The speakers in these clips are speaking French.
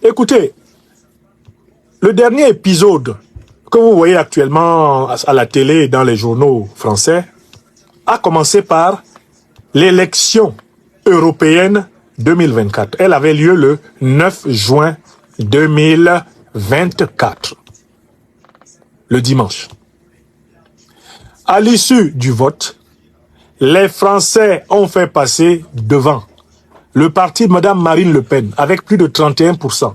Écoutez, le dernier épisode que vous voyez actuellement à la télé et dans les journaux français a commencé par l'élection européenne 2024. Elle avait lieu le 9 juin 2024, le dimanche. À l'issue du vote, les Français ont fait passer devant le parti de Mme Marine Le Pen avec plus de 31%,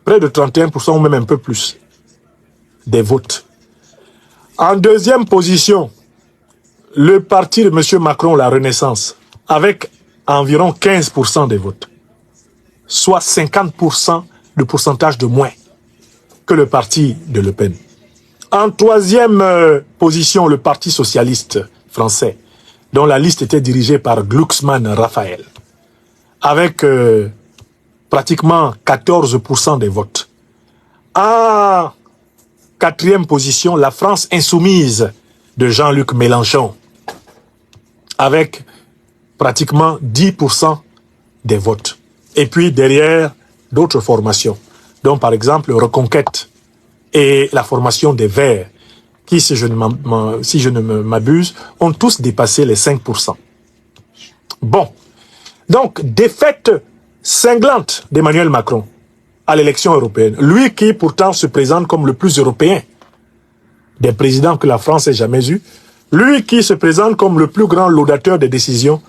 près de 31% ou même un peu plus des votes. En deuxième position, le parti de M. Macron, la Renaissance, avec environ 15% des votes, soit 50% de pourcentage de moins que le parti de Le Pen. En troisième position, le Parti socialiste français, dont la liste était dirigée par Glucksmann Raphaël, avec pratiquement 14% des votes. En quatrième position, la France insoumise de Jean-Luc Mélenchon, avec pratiquement 10% des votes. Et puis derrière, d'autres formations, dont par exemple Reconquête et la formation des Verts, qui, si je ne m'abuse, ont tous dépassé les 5%. Bon, donc défaite cinglante d'Emmanuel Macron à l'élection européenne. Lui qui pourtant se présente comme le plus européen des présidents que la France ait jamais eu. Lui qui se présente comme le plus grand laudateur des décisions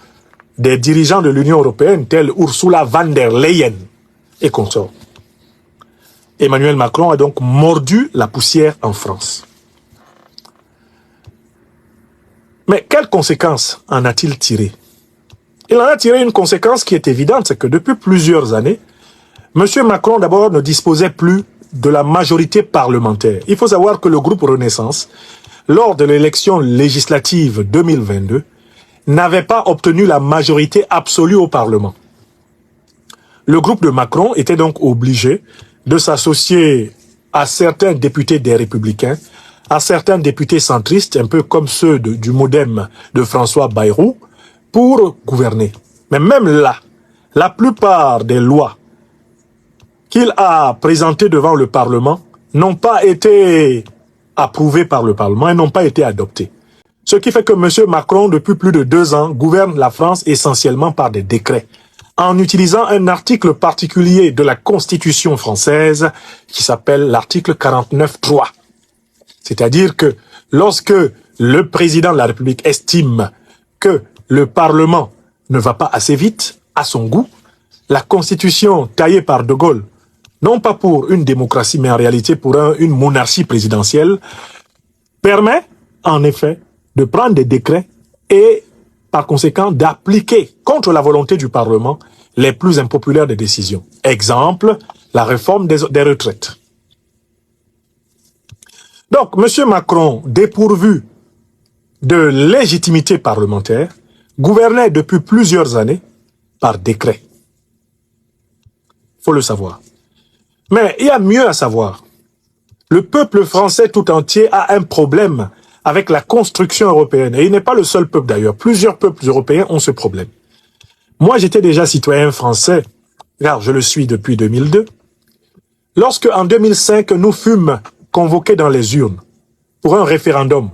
des dirigeants de l'Union européenne, tels Ursula von der Leyen et consorts. Emmanuel Macron a donc mordu la poussière en France. Mais quelles conséquences en a-t-il tiré? Il en a tiré une conséquence qui est évidente, c'est que depuis plusieurs années, M. Macron d'abord ne disposait plus de la majorité parlementaire. Il faut savoir que le groupe Renaissance, lors de l'élection législative 2022, n'avait pas obtenu la majorité absolue au Parlement. Le groupe de Macron était donc obligé de s'associer à certains députés des Républicains, à certains députés centristes, un peu comme ceux du MoDem de François Bayrou, pour gouverner. Mais même là, la plupart des lois qu'il a présentées devant le Parlement n'ont pas été approuvées par le Parlement et n'ont pas été adoptées. Ce qui fait que M. Macron, depuis plus de 2 ans, gouverne la France essentiellement par des décrets, en utilisant un article particulier de la Constitution française qui s'appelle l'article 49.3. C'est-à-dire que lorsque le président de la République estime que le Parlement ne va pas assez vite, à son goût, la Constitution taillée par De Gaulle, non pas pour une démocratie, mais en réalité pour une monarchie présidentielle, permet en effet de prendre des décrets et, par conséquent, d'appliquer contre la volonté du Parlement les plus impopulaires des décisions. Exemple, la réforme des retraites. Donc, M. Macron, dépourvu de légitimité parlementaire, gouvernait depuis plusieurs années par décret. Il faut le savoir. Mais il y a mieux à savoir. Le peuple français tout entier a un problème avec la construction européenne. Et il n'est pas le seul peuple d'ailleurs. Plusieurs peuples européens ont ce problème. Moi, j'étais déjà citoyen français, car je le suis depuis 2002. Lorsque, en 2005, nous fûmes convoqués dans les urnes pour un référendum,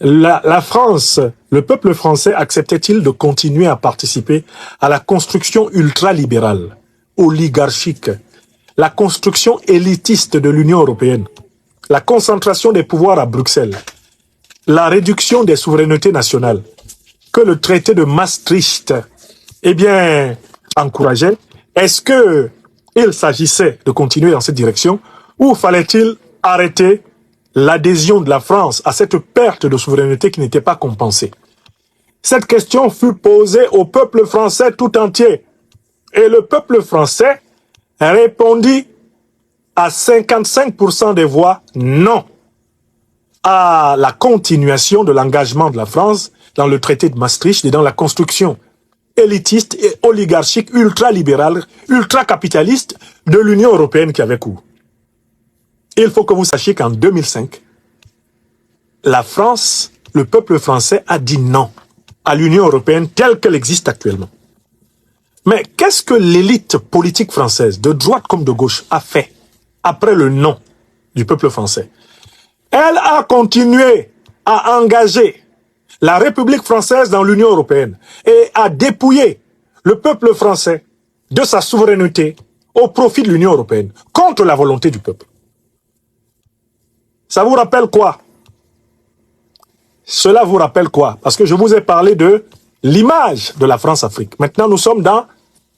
la France, le peuple français acceptait-il de continuer à participer à la construction ultralibérale, oligarchique, la construction élitiste de l'Union européenne, la concentration des pouvoirs à Bruxelles, la réduction des souverainetés nationales, que le traité de Maastricht, encourageait? Est-ce que il s'agissait de continuer dans cette direction ou fallait-il arrêter l'adhésion de la France à cette perte de souveraineté qui n'était pas compensée? Cette question fut posée au peuple français tout entier. Et le peuple français répondit à 55% des voix non à la continuation de l'engagement de la France dans le traité de Maastricht et dans la construction élitiste et oligarchique, ultralibérale, ultracapitaliste de l'Union européenne qui avait cours. Il faut que vous sachiez qu'en 2005, la France, le peuple français a dit non à l'Union européenne telle qu'elle existe actuellement. Mais qu'est-ce que l'élite politique française, de droite comme de gauche, a fait après le non du peuple français? Elle a continué à engager la République française dans l'Union européenne et à dépouiller le peuple français de sa souveraineté au profit de l'Union européenne, contre la volonté du peuple. Ça vous rappelle quoi? Cela vous rappelle quoi? Parce que je vous ai parlé de l'image de la France-Afrique. Maintenant, nous sommes dans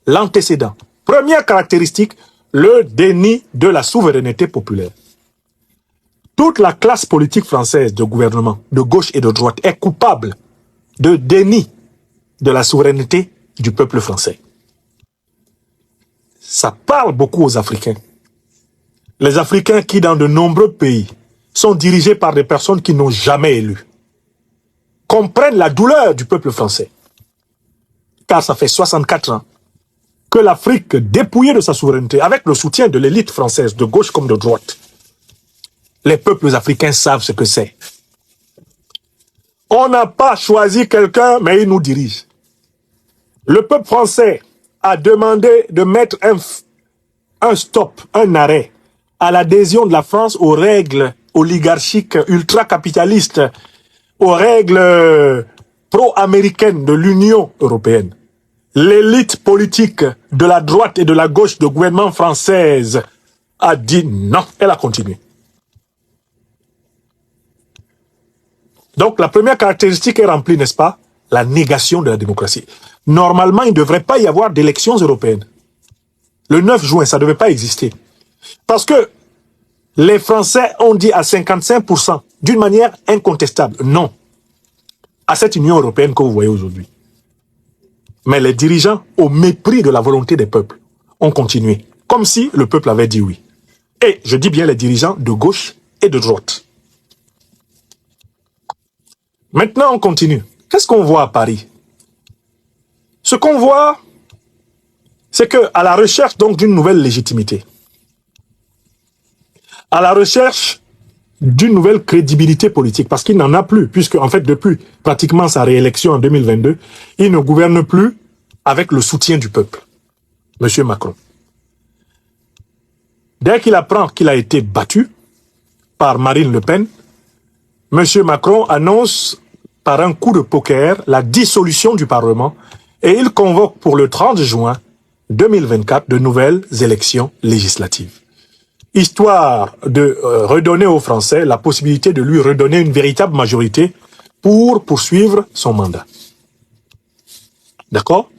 l'antécédent. Première caractéristique, le déni de la souveraineté populaire. Toute la classe politique française de gouvernement, de gauche et de droite, est coupable de déni de la souveraineté du peuple français. Ça parle beaucoup aux Africains. Les Africains qui, dans de nombreux pays, sont dirigés par des personnes qui n'ont jamais élu, comprennent la douleur du peuple français. Car ça fait 64 ans que l'Afrique, dépouillée de sa souveraineté, avec le soutien de l'élite française, de gauche comme de droite, les peuples africains savent ce que c'est. On n'a pas choisi quelqu'un, mais il nous dirige. Le peuple français a demandé de mettre un stop, un arrêt à l'adhésion de la France aux règles oligarchiques ultra-capitalistes, aux règles pro-américaines de l'Union européenne. L'élite politique de la droite et de la gauche de gouvernement française a dit non, elle a continué. Donc la première caractéristique est remplie, n'est-ce pas? La négation de la démocratie. Normalement, il ne devrait pas y avoir d'élections européennes. Le 9 juin, ça ne devait pas exister. Parce que les Français ont dit à 55%, d'une manière incontestable, non à cette Union européenne que vous voyez aujourd'hui. Mais les dirigeants, au mépris de la volonté des peuples, ont continué, comme si le peuple avait dit oui. Et je dis bien les dirigeants de gauche et de droite. Maintenant, on continue. Qu'est-ce qu'on voit à Paris? Ce qu'on voit, c'est qu'à la recherche donc d'une nouvelle légitimité, à la recherche d'une nouvelle crédibilité politique, parce qu'il n'en a plus, puisque en fait depuis pratiquement sa réélection en 2022, il ne gouverne plus avec le soutien du peuple, M. Macron. Dès qu'il apprend qu'il a été battu par Marine Le Pen, M. Macron annonce par un coup de poker la dissolution du Parlement et il convoque pour le 30 juin 2024 de nouvelles élections législatives, histoire de redonner aux Français la possibilité de lui redonner une véritable majorité pour poursuivre son mandat. D'accord?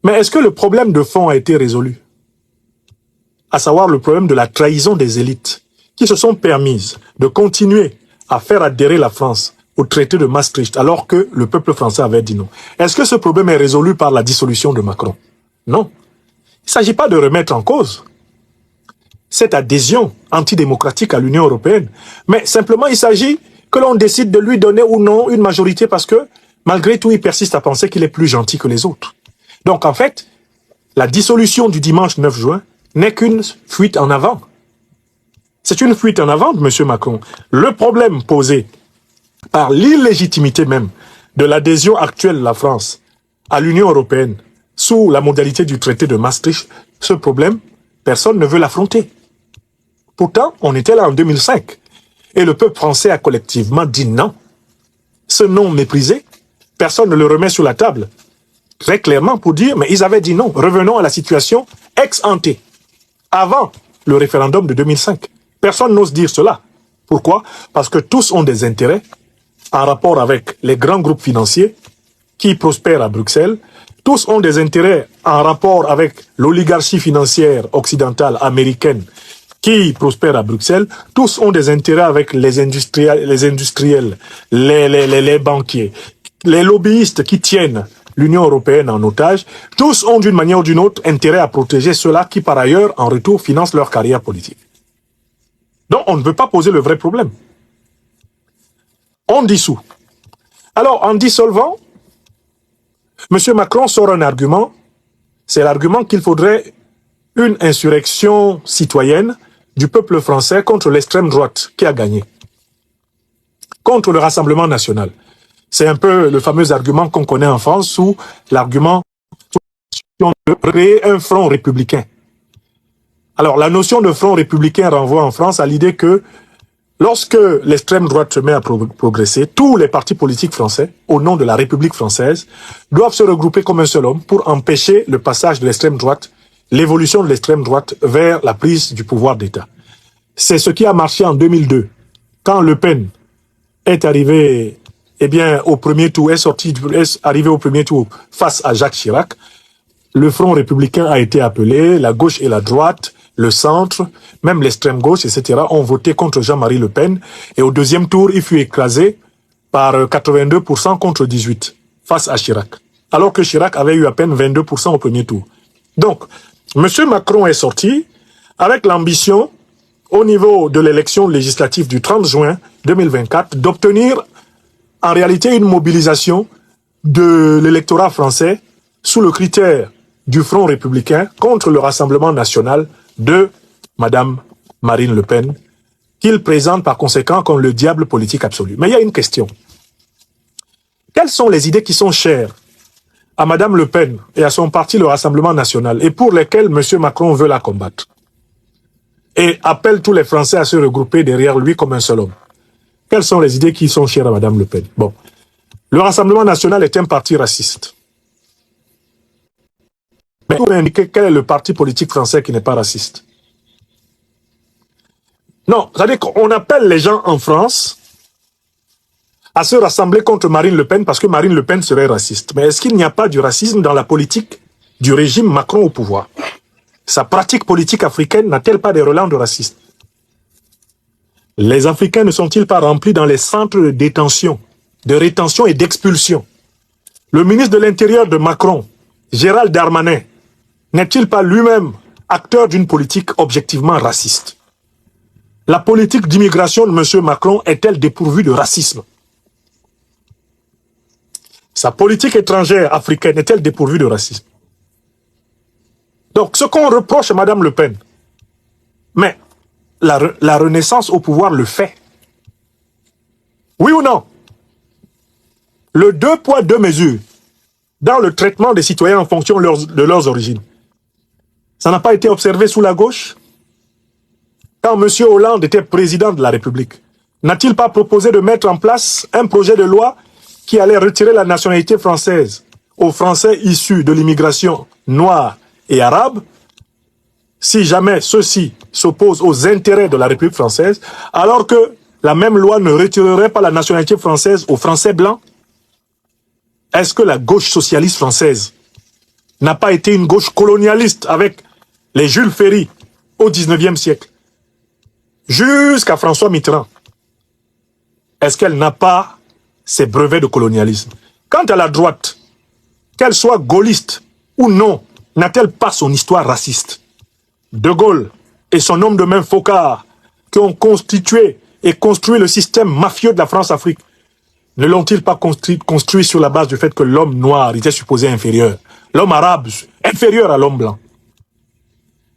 Mais est-ce que le problème de fond a été résolu? À savoir le problème de la trahison des élites qui se sont permises de continuer à faire adhérer la France au traité de Maastricht alors que le peuple français avait dit non. Est-ce que ce problème est résolu par la dissolution de Macron? Non. Il ne s'agit pas de remettre en cause cette adhésion antidémocratique à l'Union européenne, mais simplement il s'agit que l'on décide de lui donner ou non une majorité parce que malgré tout il persiste à penser qu'il est plus gentil que les autres. Donc en fait, la dissolution du dimanche 9 juin n'est qu'une fuite en avant. C'est une fuite en avant de M. Macron. Le problème posé par l'illégitimité même de l'adhésion actuelle de la France à l'Union européenne sous la modalité du traité de Maastricht, ce problème, personne ne veut l'affronter. Pourtant, on était là en 2005 et le peuple français a collectivement dit non. Ce non méprisé, personne ne le remet sur la table très clairement pour dire, mais ils avaient dit non. Revenons à la situation ex ante, avant le référendum de 2005. Personne n'ose dire cela. Pourquoi? Parce que tous ont des intérêts en rapport avec les grands groupes financiers qui prospèrent à Bruxelles. Tous ont des intérêts en rapport avec l'oligarchie financière occidentale américaine qui prospère à Bruxelles. Tous ont des intérêts avec les industriels, les banquiers, les lobbyistes qui tiennent l'Union européenne en otage. Tous ont d'une manière ou d'une autre intérêt à protéger ceux-là qui par ailleurs en retour financent leur carrière politique. Donc on ne veut pas poser le vrai problème. On dissout. Alors en dissolvant, M. Macron sort un argument, c'est l'argument qu'il faudrait une insurrection citoyenne du peuple français contre l'extrême droite qui a gagné, contre le Rassemblement national. C'est un peu le fameux argument qu'on connaît en France sous l'argument de créer un front républicain. Alors, la notion de front républicain renvoie en France à l'idée que lorsque l'extrême droite se met à progresser, tous les partis politiques français, au nom de la République française, doivent se regrouper comme un seul homme pour empêcher le passage de l'extrême droite, l'évolution de l'extrême droite vers la prise du pouvoir d'État. C'est ce qui a marché en 2002, quand Le Pen est arrivé, eh bien, au premier tour, est arrivé au premier tour face à Jacques Chirac. Le Front républicain a été appelé, la gauche et la droite, le centre, même l'extrême gauche, etc., ont voté contre Jean-Marie Le Pen. Et au deuxième tour, il fut écrasé par 82% contre 18% face à Chirac. Alors que Chirac avait eu à peine 22% au premier tour. Donc, M. Macron est sorti avec l'ambition, au niveau de l'élection législative du 30 juin 2024, d'obtenir en réalité une mobilisation de l'électorat français sous le critère du Front républicain contre le Rassemblement national de Mme Marine Le Pen, qu'il présente par conséquent comme le diable politique absolu. Mais il y a une question. Quelles sont les idées qui sont chères à Mme Le Pen et à son parti, le Rassemblement national, et pour lesquelles M. Macron veut la combattre et appelle tous les Français à se regrouper derrière lui comme un seul homme? Quelles sont les idées qui sont chères à Mme Le Pen? Bon, le Rassemblement national est un parti raciste. Mais vous m'indiquez quel est le parti politique français qui n'est pas raciste? Non, c'est-à-dire qu'on appelle les gens en France à se rassembler contre Marine Le Pen parce que Marine Le Pen serait raciste. Mais est-ce qu'il n'y a pas du racisme dans la politique du régime Macron au pouvoir? Sa pratique politique africaine n'a-t-elle pas des relents de racisme? Les Africains ne sont-ils pas remplis dans les centres de détention, de rétention et d'expulsion? Le ministre de l'Intérieur de Macron, Gérald Darmanin, n'est-il pas lui-même acteur d'une politique objectivement raciste? La politique d'immigration de M. Macron est-elle dépourvue de racisme? Sa politique étrangère africaine est-elle dépourvue de racisme? Donc, ce qu'on reproche à Mme Le Pen, mais la Renaissance au pouvoir le fait. Oui ou non? Le 2 poids, 2 mesures dans le traitement des citoyens en fonction de leurs origines. Ça n'a pas été observé sous la gauche? Quand M. Hollande était président de la République, n'a-t-il pas proposé de mettre en place un projet de loi qui allait retirer la nationalité française aux Français issus de l'immigration noire et arabe, si jamais ceux-ci s'opposent aux intérêts de la République française, alors que la même loi ne retirerait pas la nationalité française aux Français blancs? Est-ce que la gauche socialiste française n'a pas été une gauche colonialiste avec les Jules Ferry au 19e siècle, jusqu'à François Mitterrand? Est-ce qu'elle n'a pas ses brevets de colonialisme? Quant à la droite, qu'elle soit gaulliste ou non, n'a-t-elle pas son histoire raciste? De Gaulle et son homme de main Focard, qui ont constitué et construit le système mafieux de la France-Afrique, ne l'ont-ils pas construit sur la base du fait que l'homme noir était supposé inférieur, l'homme arabe inférieur à l'homme blanc?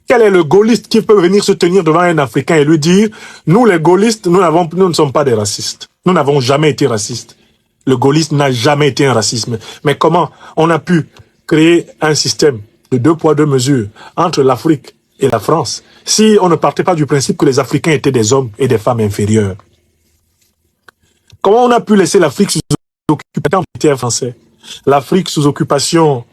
Quel est le gaulliste qui peut venir se tenir devant un Africain et lui dire « Nous, les gaullistes, nous ne sommes pas des racistes. Nous n'avons jamais été racistes. » Le gaullisme n'a jamais été un racisme. Mais comment on a pu créer un système de 2 poids, 2 mesures entre l'Afrique et la France si on ne partait pas du principe que les Africains étaient des hommes et des femmes inférieurs? Comment on a pu laisser l'Afrique sous occupation française, l'Afrique sous occupation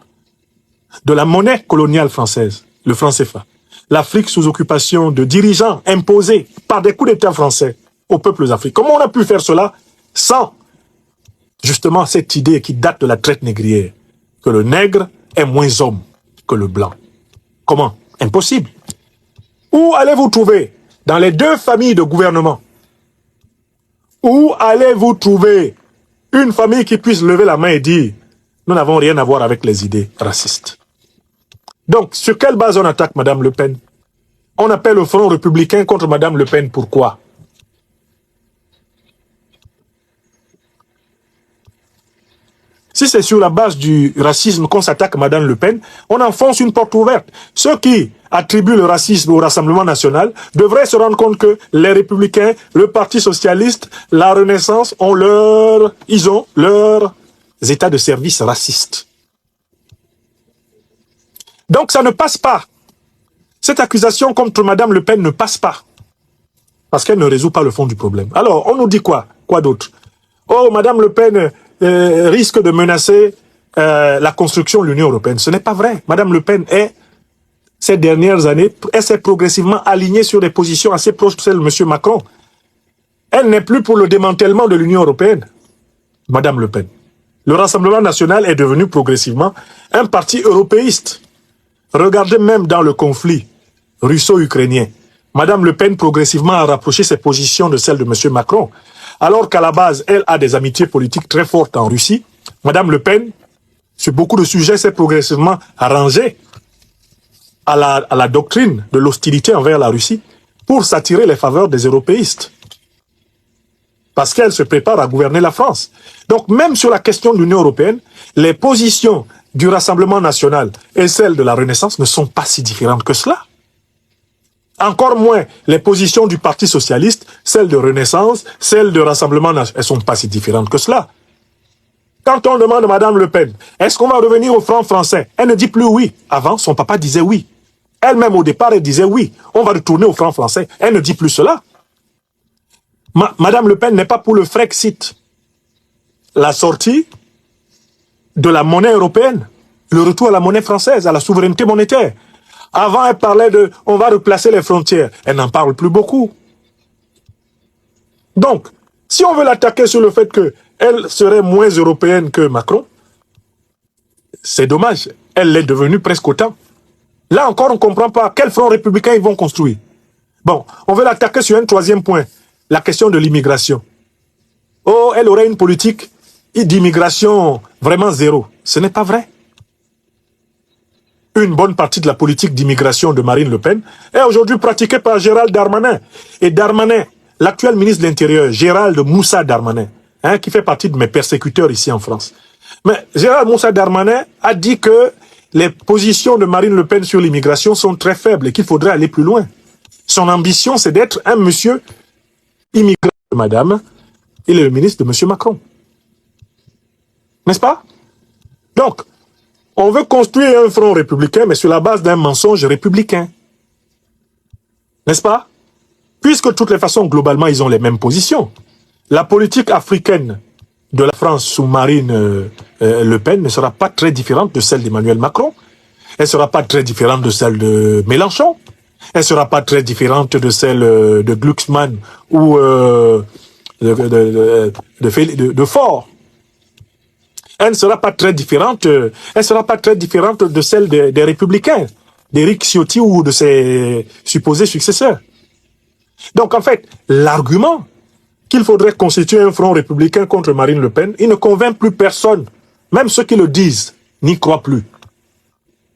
de la monnaie coloniale française, le franc CFA, l'Afrique sous occupation de dirigeants imposés par des coups d'État français aux peuples africains? Comment on a pu faire cela sans justement cette idée qui date de la traite négrière, que le nègre est moins homme que le blanc? Comment? Impossible. Où allez-vous trouver dans les 2 familles de gouvernement? Où allez-vous trouver une famille qui puisse lever la main et dire « Nous n'avons rien à voir avec les idées racistes ». Donc, sur quelle base on attaque Mme Le Pen? On appelle le Front républicain contre Mme Le Pen. Pourquoi? Si c'est sur la base du racisme qu'on s'attaque à Mme Le Pen, on enfonce une porte ouverte. Ceux qui attribuent le racisme au Rassemblement national devraient se rendre compte que les Républicains, le Parti socialiste, la Renaissance ils ont leurs états de service racistes. Donc ça ne passe pas. Cette accusation contre Madame Le Pen ne passe pas. Parce qu'elle ne résout pas le fond du problème. Alors, on nous dit quoi? Quoi d'autre? Oh, Madame Le Pen risque de menacer la construction de l'Union européenne. Ce n'est pas vrai. Madame Le Pen ces dernières années, elle s'est progressivement alignée sur des positions assez proches de celles de M. Macron. Elle n'est plus pour le démantèlement de l'Union européenne, Madame Le Pen. Le Rassemblement national est devenu progressivement un parti européiste. Regardez même dans le conflit russo-ukrainien. Madame Le Pen progressivement a rapproché ses positions de celles de M. Macron. Alors qu'à la base, elle a des amitiés politiques très fortes en Russie. Madame Le Pen, sur beaucoup de sujets, s'est progressivement rangée à la doctrine de l'hostilité envers la Russie pour s'attirer les faveurs des européistes. Parce qu'elle se prépare à gouverner la France. Donc même sur la question de l'Union européenne, les positions du Rassemblement national et celles de la Renaissance ne sont pas si différentes que cela. Encore moins les positions du Parti socialiste, celles de Renaissance, celles de Rassemblement national, elles ne sont pas si différentes que cela. Quand on demande à Madame Le Pen, est-ce qu'on va revenir au franc français? Elle ne dit plus oui. Avant, son papa disait oui. Elle-même, au départ, elle disait oui. On va retourner au franc français. Elle ne dit plus cela. Madame Le Pen n'est pas pour le Frexit. La sortie de la monnaie européenne. Le retour à la monnaie française, à la souveraineté monétaire. Avant, elle parlait de « on va replacer les frontières ». Elle n'en parle plus beaucoup. Donc, si on veut l'attaquer sur le fait qu'elle serait moins européenne que Macron, c'est dommage. Elle l'est devenue presque autant. Là encore, on ne comprend pas quel front républicain ils vont construire. Bon, on veut l'attaquer sur un troisième point, la question de l'immigration. Oh, elle aurait une politique d'immigration vraiment zéro. Ce n'est pas vrai. Une bonne partie de la politique d'immigration de Marine Le Pen est aujourd'hui pratiquée par Gérald Darmanin. Et Darmanin, l'actuel ministre de l'Intérieur, Gérald Moussa Darmanin, qui fait partie de mes persécuteurs ici en France. Mais Gérald Moussa Darmanin a dit que les positions de Marine Le Pen sur l'immigration sont très faibles et qu'il faudrait aller plus loin. Son ambition, c'est d'être un monsieur immigré, madame. Il est le ministre de monsieur Macron. N'est-ce pas? Donc, on veut construire un front républicain, mais sur la base d'un mensonge républicain. N'est-ce pas? Puisque de toutes les façons, globalement, ils ont les mêmes positions. La politique africaine de la France sous Marine Le Pen ne sera pas très différente de celle d'Emmanuel Macron. Elle ne sera pas très différente de celle de Mélenchon. Elle ne sera pas très différente de celle de Glucksmann ou de Faure. Elle ne sera pas très différente. Elle sera pas très différente de celle des Républicains, d'Éric Ciotti ou de ses supposés successeurs. Donc en fait, l'argument qu'il faudrait constituer un front républicain contre Marine Le Pen, il ne convainc plus personne. Même ceux qui le disent n'y croient plus.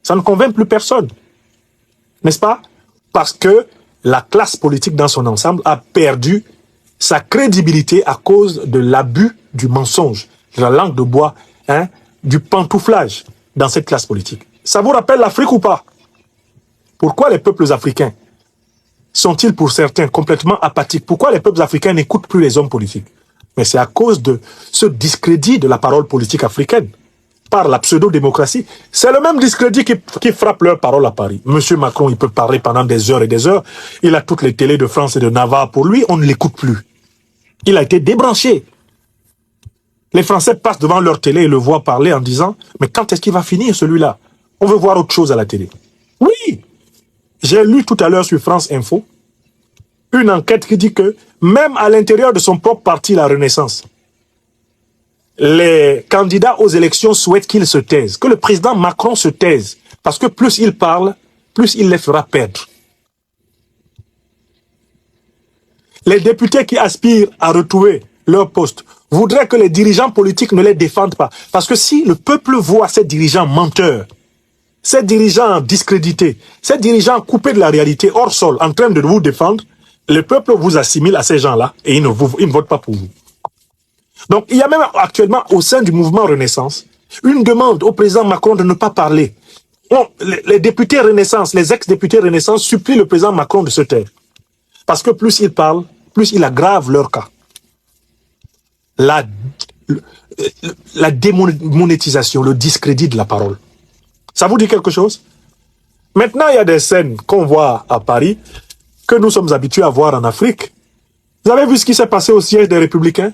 Ça ne convainc plus personne. N'est-ce pas? Parce que la classe politique dans son ensemble a perdu sa crédibilité à cause de l'abus du mensonge, de la langue de bois, du pantouflage dans cette classe politique. Ça vous rappelle l'Afrique ou pas? Pourquoi les peuples africains sont-ils pour certains complètement apathiques? Pourquoi les peuples africains n'écoutent plus les hommes politiques? Mais c'est à cause de ce discrédit de la parole politique africaine par la pseudo-démocratie. C'est le même discrédit qui frappe leur parole à Paris. Monsieur Macron, il peut parler pendant des heures et des heures. Il a toutes les télés de France et de Navarre pour lui. On ne l'écoute plus. Il a été débranché. Les Français passent devant leur télé et le voient parler en disant « Mais quand est-ce qu'il va finir celui-là? On veut voir autre chose à la télé. » Oui! J'ai lu tout à l'heure sur France Info une enquête qui dit que même à l'intérieur de son propre parti, la Renaissance, les candidats aux élections souhaitent qu'il se taise, que le président Macron se taise, parce que plus il parle, plus il les fera perdre. Les députés qui aspirent à retrouver leur poste voudraient que les dirigeants politiques ne les défendent pas. Parce que si le peuple voit ces dirigeants menteurs, ces dirigeants discrédités, ces dirigeants coupés de la réalité, hors sol, en train de vous défendre, le peuple vous assimile à ces gens-là et il ne vote pas pour vous. Donc, il y a même actuellement, au sein du mouvement Renaissance, une demande au président Macron de ne pas parler. Les députés Renaissance, les ex-députés Renaissance supplient le président Macron de se taire. Parce que plus il parle, plus il aggrave leur cas. La démonétisation, le discrédit de la parole. Ça vous dit quelque chose? Maintenant, il y a des scènes qu'on voit à Paris que nous sommes habitués à voir en Afrique. Vous avez vu ce qui s'est passé au siège des Républicains?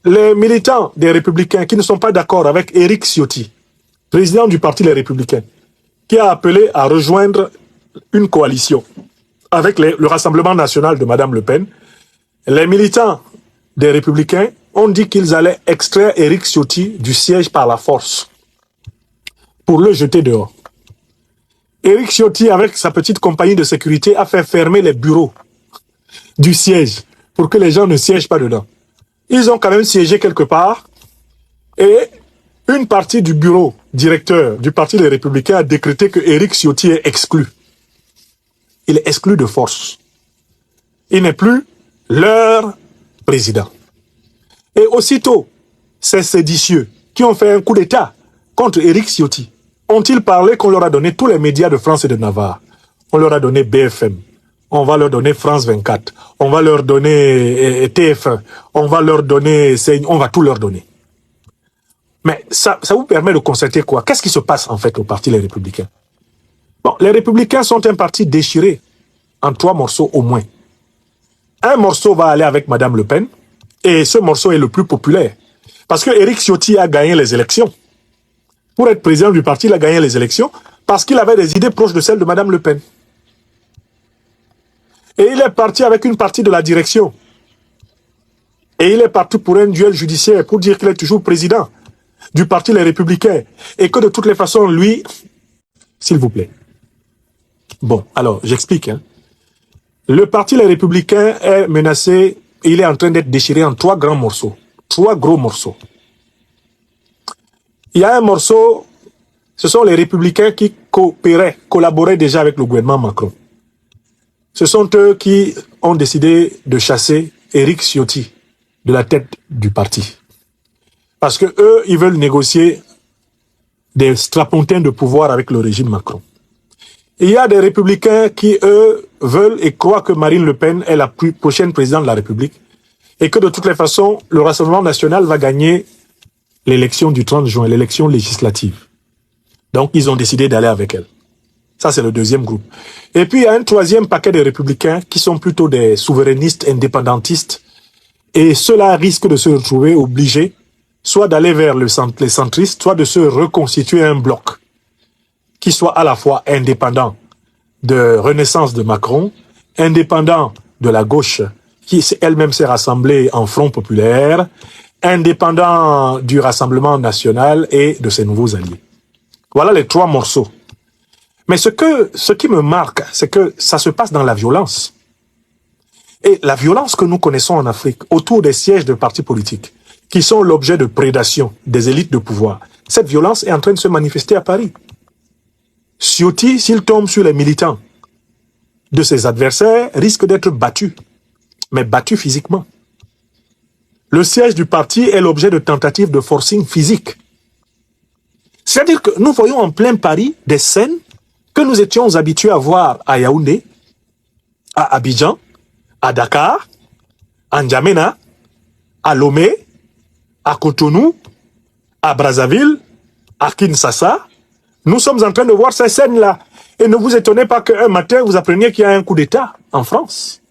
Les militants des Républicains qui ne sont pas d'accord avec Éric Ciotti, président du parti Les Républicains, qui a appelé à rejoindre une coalition avec le Rassemblement national de Mme Le Pen, les militants des Républicains ont dit qu'ils allaient extraire Éric Ciotti du siège par la force pour le jeter dehors. Éric Ciotti, avec sa petite compagnie de sécurité, a fait fermer les bureaux du siège pour que les gens ne siègent pas dedans. Ils ont quand même siégé quelque part et une partie du bureau directeur du Parti des Républicains a décrété que Éric Ciotti est exclu. Il est exclu de force. Il n'est plus leur président. Et aussitôt, ces séditieux qui ont fait un coup d'État contre Éric Ciotti ont-ils parlé qu'on leur a donné tous les médias de France et de Navarre? On leur a donné BFM, on va leur donner France 24, on va leur donner TF1, on va leur donner, on va tout leur donner. Mais ça vous permet de constater quoi? Qu'est-ce qui se passe en fait au Parti Les Républicains? Bon, les Républicains sont un parti déchiré en 3 morceaux au moins. Un morceau va aller avec Mme Le Pen, et ce morceau est le plus populaire. Parce que Éric Ciotti a gagné les élections. Pour être président du parti, il a gagné les élections parce qu'il avait des idées proches de celles de Mme Le Pen. Et il est parti avec une partie de la direction. Et il est parti pour un duel judiciaire pour dire qu'il est toujours président du parti Les Républicains. Et que de toutes les façons, lui, s'il vous plaît. Bon, alors, j'explique. Le parti Les Républicains est menacé et il est en train d'être déchiré en 3 grands morceaux. 3 gros morceaux. Il y a un morceau, ce sont les Républicains qui collaboraient déjà avec le gouvernement Macron. Ce sont eux qui ont décidé de chasser Éric Ciotti de la tête du parti. Parce que eux, ils veulent négocier des strapontins de pouvoir avec le régime Macron. Il y a des Républicains qui, eux, veulent et croient que Marine Le Pen est la plus prochaine présidente de la République et que de toutes les façons, le Rassemblement national va gagner l'élection du 30 juin, l'élection législative. Donc, ils ont décidé d'aller avec elle. Ça, c'est le deuxième groupe. Et puis, il y a un 3e paquet de républicains qui sont plutôt des souverainistes indépendantistes. Et ceux-là risquent de se retrouver obligés soit d'aller vers les centristes, soit de se reconstituer un bloc qui soit à la fois indépendant de Renaissance de Macron, indépendant de la gauche qui elle-même s'est rassemblée en Front populaire, indépendant du Rassemblement national et de ses nouveaux alliés. Voilà les 3 morceaux. Mais ce qui me marque, c'est que ça se passe dans la violence. Et la violence que nous connaissons en Afrique, autour des sièges de partis politiques, qui sont l'objet de prédation des élites de pouvoir, cette violence est en train de se manifester à Paris. Ciotti, s'il tombe sur les militants de ses adversaires, risque d'être battu, mais battu physiquement. Le siège du parti est l'objet de tentatives de forcing physique. C'est-à-dire que nous voyons en plein Paris des scènes que nous étions habitués à voir à Yaoundé, à Abidjan, à Dakar, à N'Djamena, à Lomé, à Cotonou, à Brazzaville, à Kinshasa. Nous sommes en train de voir ces scènes-là. Et ne vous étonnez pas qu'un matin, vous appreniez qu'il y a un coup d'État en France.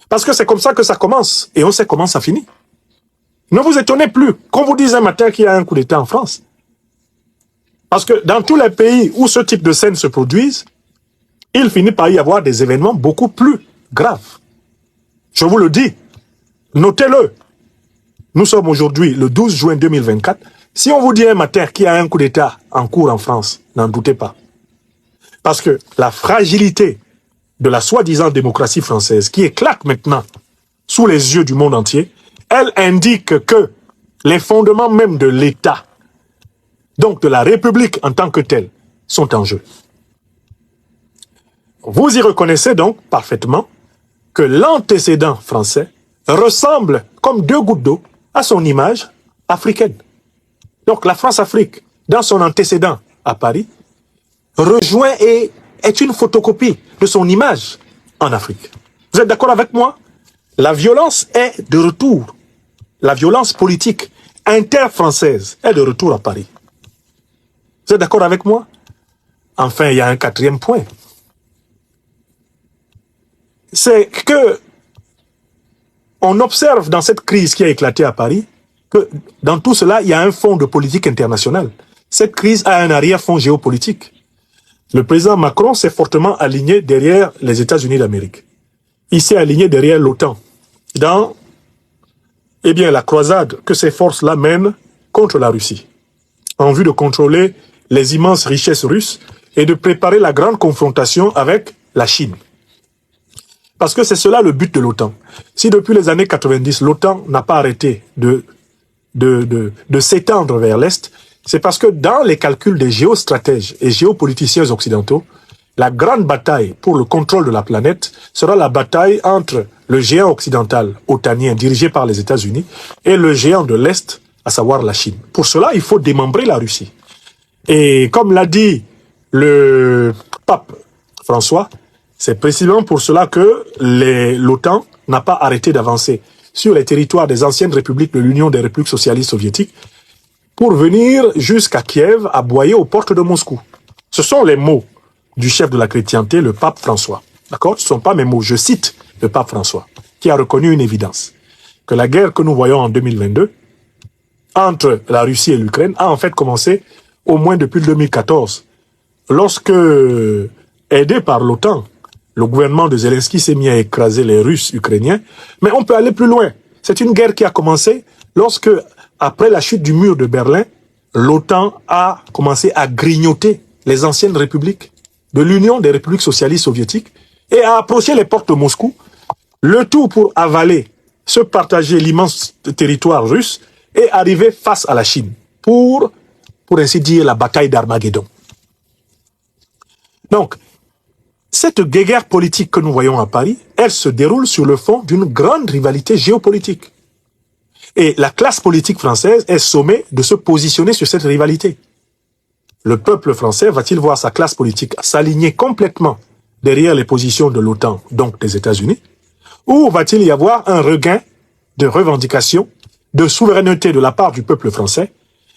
Parce que c'est comme ça que ça commence. Et on sait comment ça finit. Ne vous étonnez plus qu'on vous dise un matin qu'il y a un coup d'État en France. Parce que dans tous les pays où ce type de scènes se produisent, il finit par y avoir des événements beaucoup plus graves. Je vous le dis, notez-le. Nous sommes aujourd'hui le 12 juin 2024. Si on vous dit un matin qu'il y a un coup d'État en cours en France, n'en doutez pas. Parce que la fragilité de la soi-disant démocratie française, qui éclate maintenant sous les yeux du monde entier, elle indique que les fondements même de l'État, donc de la République en tant que telle, sont en jeu. Vous y reconnaissez donc parfaitement que l'antécédent français ressemble comme 2 gouttes d'eau à son image africaine. Donc la France-Afrique, dans son antécédent à Paris, rejoint et est une photocopie de son image en Afrique. Vous êtes d'accord avec moi? La violence est de retour. La violence politique inter-française est de retour à Paris. Vous êtes d'accord avec moi? Enfin, il y a un quatrième point. C'est que on observe dans cette crise qui a éclaté à Paris que dans tout cela, il y a un fond de politique internationale. Cette crise a un arrière-fond géopolitique. Le président Macron s'est fortement aligné derrière les États-Unis d'Amérique. Il s'est aligné derrière l'OTAN dans la croisade que ces forces-là mènent contre la Russie, en vue de contrôler les immenses richesses russes et de préparer la grande confrontation avec la Chine. Parce que c'est cela le but de l'OTAN. Si depuis les années 90, l'OTAN n'a pas arrêté de s'étendre vers l'Est, c'est parce que dans les calculs des géostratèges et géopoliticiens occidentaux, la grande bataille pour le contrôle de la planète sera la bataille entre le géant occidental otanien dirigé par les États-Unis et le géant de l'Est, à savoir la Chine. Pour cela, il faut démembrer la Russie. Et comme l'a dit le pape François, c'est précisément pour cela que l'OTAN n'a pas arrêté d'avancer sur les territoires des anciennes républiques de l'Union des républiques socialistes soviétiques pour venir jusqu'à Kiev, aboyer aux portes de Moscou. Ce sont les mots du chef de la chrétienté, le pape François. D'accord? Ce ne sont pas mes mots, je cite le pape François, qui a reconnu une évidence, que la guerre que nous voyons en 2022 entre la Russie et l'Ukraine a en fait commencé au moins depuis 2014, lorsque, aidé par l'OTAN, le gouvernement de Zelensky s'est mis à écraser les Russes ukrainiens, mais on peut aller plus loin. C'est une guerre qui a commencé lorsque, après la chute du mur de Berlin, l'OTAN a commencé à grignoter les anciennes républiques de l'Union des républiques socialistes soviétiques et à approcher les portes de Moscou, le tout pour avaler, se partager l'immense territoire russe et arriver face à la Chine pour ainsi dire la bataille d'Armageddon. Donc, cette guerre politique que nous voyons à Paris, elle se déroule sur le fond d'une grande rivalité géopolitique. Et la classe politique française est sommée de se positionner sur cette rivalité. Le peuple français va-t-il voir sa classe politique s'aligner complètement derrière les positions de l'OTAN, donc des États-Unis, ou va-t-il y avoir un regain de revendication, de souveraineté de la part du peuple français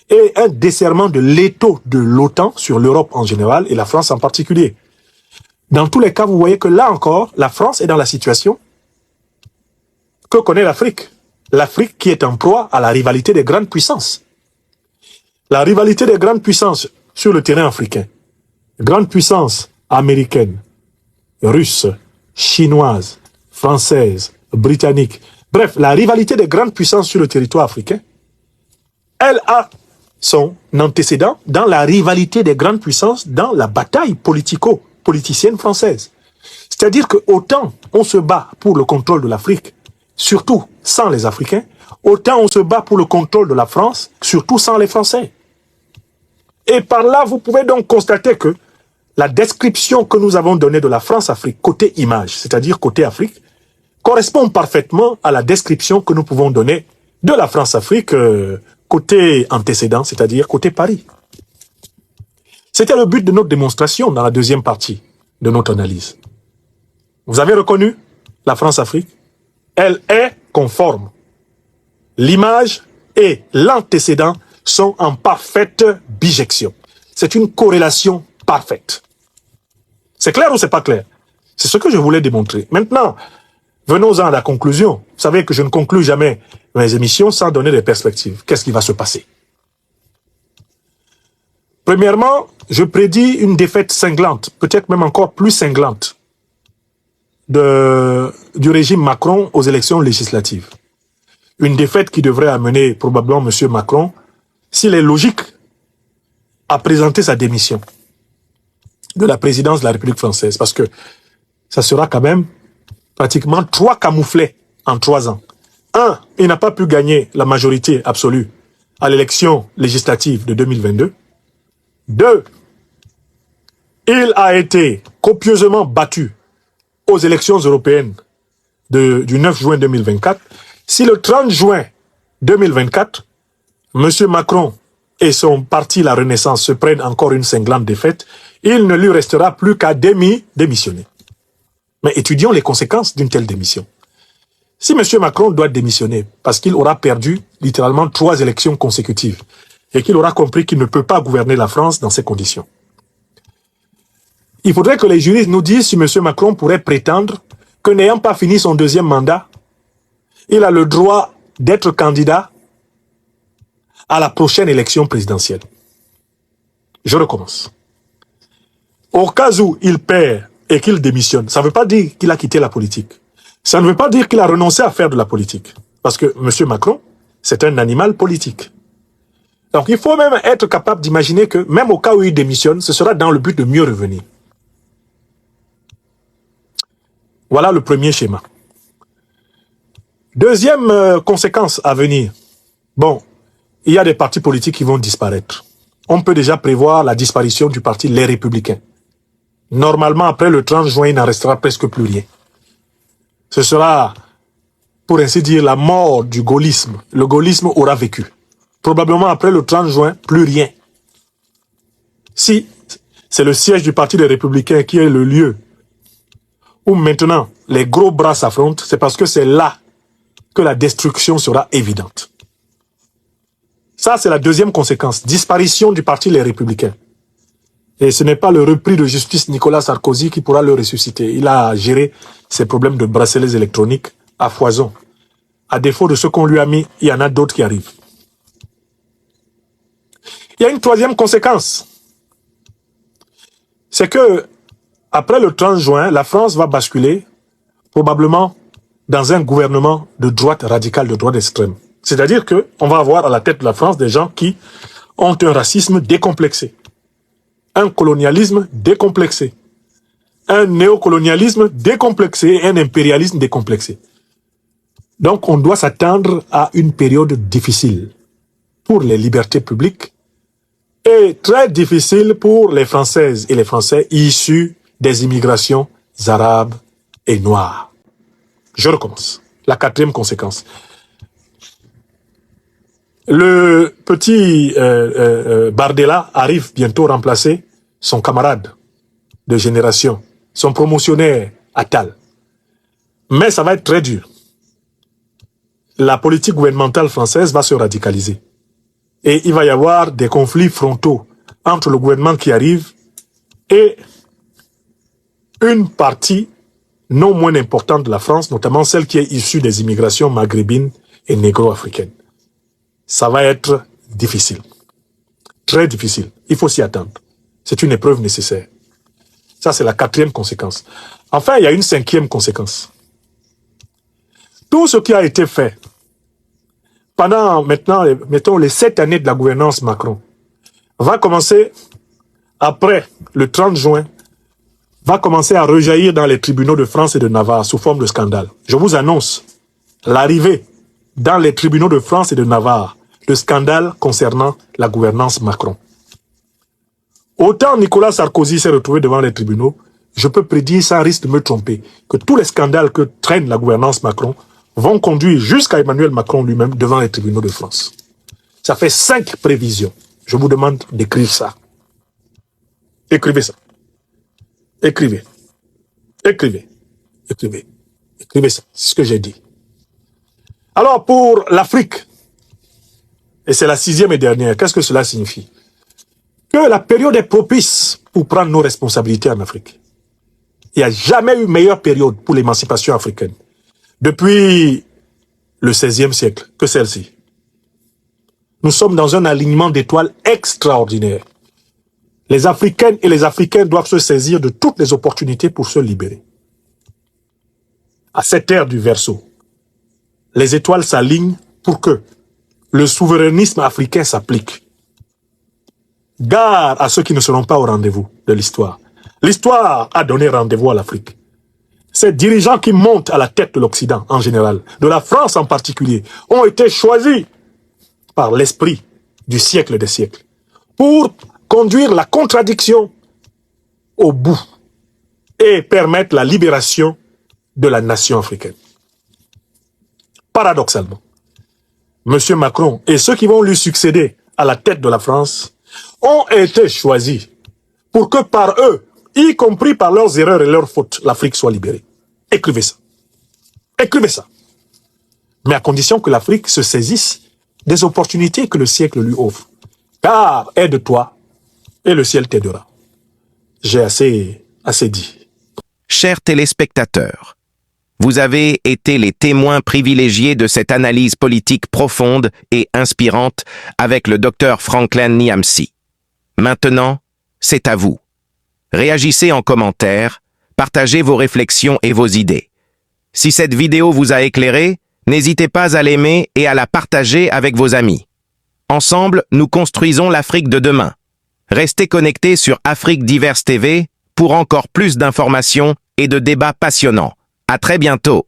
et un desserrement de l'étau de l'OTAN sur l'Europe en général et la France en particulier? Dans tous les cas, vous voyez que là encore, la France est dans la situation que connaît l'Afrique. L'Afrique qui est en proie à la rivalité des grandes puissances. La rivalité des grandes puissances sur le terrain africain. Grandes puissances américaines, russes, chinoises, françaises, britanniques. Bref, la rivalité des grandes puissances sur le territoire africain, elle a son antécédent dans la rivalité des grandes puissances dans la bataille politicienne française. C'est-à-dire que autant on se bat pour le contrôle de l'Afrique, surtout sans les Africains, autant on se bat pour le contrôle de la France, surtout sans les Français. Et par là, vous pouvez donc constater que la description que nous avons donnée de la France-Afrique, côté image, c'est-à-dire côté Afrique, correspond parfaitement à la description que nous pouvons donner de la France-Afrique côté antécédent, c'est-à-dire côté Paris. C'était le but de notre démonstration dans la deuxième partie de notre analyse. Vous avez reconnu la France-Afrique? Elle est conforme. L'image et l'antécédent sont en parfaite bijection. C'est une corrélation parfaite. C'est clair ou c'est pas clair? C'est ce que je voulais démontrer. Maintenant, venons-en à la conclusion. Vous savez que je ne conclus jamais mes émissions sans donner des perspectives. Qu'est-ce qui va se passer? Premièrement, je prédis une défaite cinglante, peut-être même encore plus cinglante, du régime Macron aux élections législatives. Une défaite qui devrait amener probablement M. Macron, s'il est logique, à présenter sa démission de la présidence de la République française. Parce que ça sera quand même pratiquement 3 camouflets en 3 ans. 1, il n'a pas pu gagner la majorité absolue à l'élection législative de 2022. 2, il a été copieusement battu aux élections européennes du 9 juin 2024. Si le 30 juin 2024, M. Macron et son parti La Renaissance se prennent encore une cinglante défaite, il ne lui restera plus qu'à démissionner. Mais étudions les conséquences d'une telle démission. Si M. Macron doit démissionner parce qu'il aura perdu littéralement 3 élections consécutives, et qu'il aura compris qu'il ne peut pas gouverner la France dans ces conditions. Il faudrait que les juristes nous disent si M. Macron pourrait prétendre que n'ayant pas fini son deuxième mandat, il a le droit d'être candidat à la prochaine élection présidentielle. Je recommence. Au cas où il perd et qu'il démissionne, ça ne veut pas dire qu'il a quitté la politique. Ça ne veut pas dire qu'il a renoncé à faire de la politique. Parce que M. Macron, c'est un animal politique. Donc il faut même être capable d'imaginer que même au cas où il démissionne, ce sera dans le but de mieux revenir. Voilà le premier schéma. Deuxième conséquence à venir. Bon, il y a des partis politiques qui vont disparaître. On peut déjà prévoir la disparition du parti Les Républicains. Normalement, après le 30 juin, il n'en restera presque plus rien. Ce sera, pour ainsi dire, la mort du gaullisme. Le gaullisme aura vécu. Probablement après le 30 juin, plus rien. Si c'est le siège du parti des Républicains qui est le lieu où maintenant les gros bras s'affrontent, c'est parce que c'est là que la destruction sera évidente. Ça, c'est la deuxième conséquence. Disparition du parti Les Républicains. Et ce n'est pas le repris de justice Nicolas Sarkozy qui pourra le ressusciter. Il a géré ses problèmes de bracelets électroniques à foison. À défaut de ce qu'on lui a mis, il y en a d'autres qui arrivent. Il y a une troisième conséquence. C'est que, après le 30 juin, la France va basculer probablement dans un gouvernement de droite radicale, de droite extrême. C'est-à-dire qu'on va avoir à la tête de la France des gens qui ont un racisme décomplexé, un colonialisme décomplexé, un néocolonialisme décomplexé et un impérialisme décomplexé. Donc on doit s'attendre à une période difficile pour les libertés publiques et très difficile pour les Françaises et les Français issus des immigrations arabes et noires. Je recommence. La quatrième conséquence. Le petit Bardella arrive bientôt remplacer son camarade de génération, son promotionnaire Attal. Mais ça va être très dur. La politique gouvernementale française va se radicaliser. Et il va y avoir des conflits frontaux entre le gouvernement qui arrive et une partie non moins importante de la France, notamment celle qui est issue des immigrations maghrébines et négro-africaines. Ça va être difficile. Très difficile. Il faut s'y attendre. C'est une épreuve nécessaire. Ça, c'est la quatrième conséquence. Enfin, il y a une cinquième conséquence. Tout ce qui a été fait pendant maintenant, mettons, les 7 années de la gouvernance Macron, va commencer, après le 30 juin, va commencer à rejaillir dans les tribunaux de France et de Navarre sous forme de scandale. Je vous annonce l'arrivée dans les tribunaux de France et de Navarre de scandales concernant la gouvernance Macron. Autant Nicolas Sarkozy s'est retrouvé devant les tribunaux, je peux prédire, sans risque de me tromper, que tous les scandales que traîne la gouvernance Macron vont conduire jusqu'à Emmanuel Macron lui-même devant les tribunaux de France. Ça fait 5 prévisions. Je vous demande d'écrire ça. Écrivez ça. Écrivez. Écrivez. Écrivez. Écrivez ça. C'est ce que j'ai dit. Alors, pour l'Afrique, et c'est la 6e et dernière, qu'est-ce que cela signifie? Que la période est propice pour prendre nos responsabilités en Afrique. Il n'y a jamais eu meilleure période pour l'émancipation africaine depuis le XVIe siècle que celle-ci. Nous sommes dans un alignement d'étoiles extraordinaire. Les Africaines et les Africains doivent se saisir de toutes les opportunités pour se libérer. À cette ère du Verseau, les étoiles s'alignent pour que le souverainisme africain s'applique. Gare à ceux qui ne seront pas au rendez-vous de l'histoire. L'histoire a donné rendez-vous à l'Afrique. Ces dirigeants qui montent à la tête de l'Occident en général, de la France en particulier, ont été choisis par l'esprit du siècle des siècles pour conduire la contradiction au bout et permettre la libération de la nation africaine. Paradoxalement, M. Macron et ceux qui vont lui succéder à la tête de la France ont été choisis pour que par eux, y compris par leurs erreurs et leurs fautes, l'Afrique soit libérée. Écrivez ça. Écrivez ça. Mais à condition que l'Afrique se saisisse des opportunités que le siècle lui offre. car aide-toi et le ciel t'aidera. J'ai assez dit. Chers téléspectateurs, vous avez été les témoins privilégiés de cette analyse politique profonde et inspirante avec le docteur Franklin Nyamsi. Maintenant, c'est à vous. Réagissez en commentaire, partagez vos réflexions et vos idées. Si cette vidéo vous a éclairé, n'hésitez pas à l'aimer et à la partager avec vos amis. Ensemble, nous construisons l'Afrique de demain. Restez connectés sur Afrique Diverse TV pour encore plus d'informations et de débats passionnants. À très bientôt.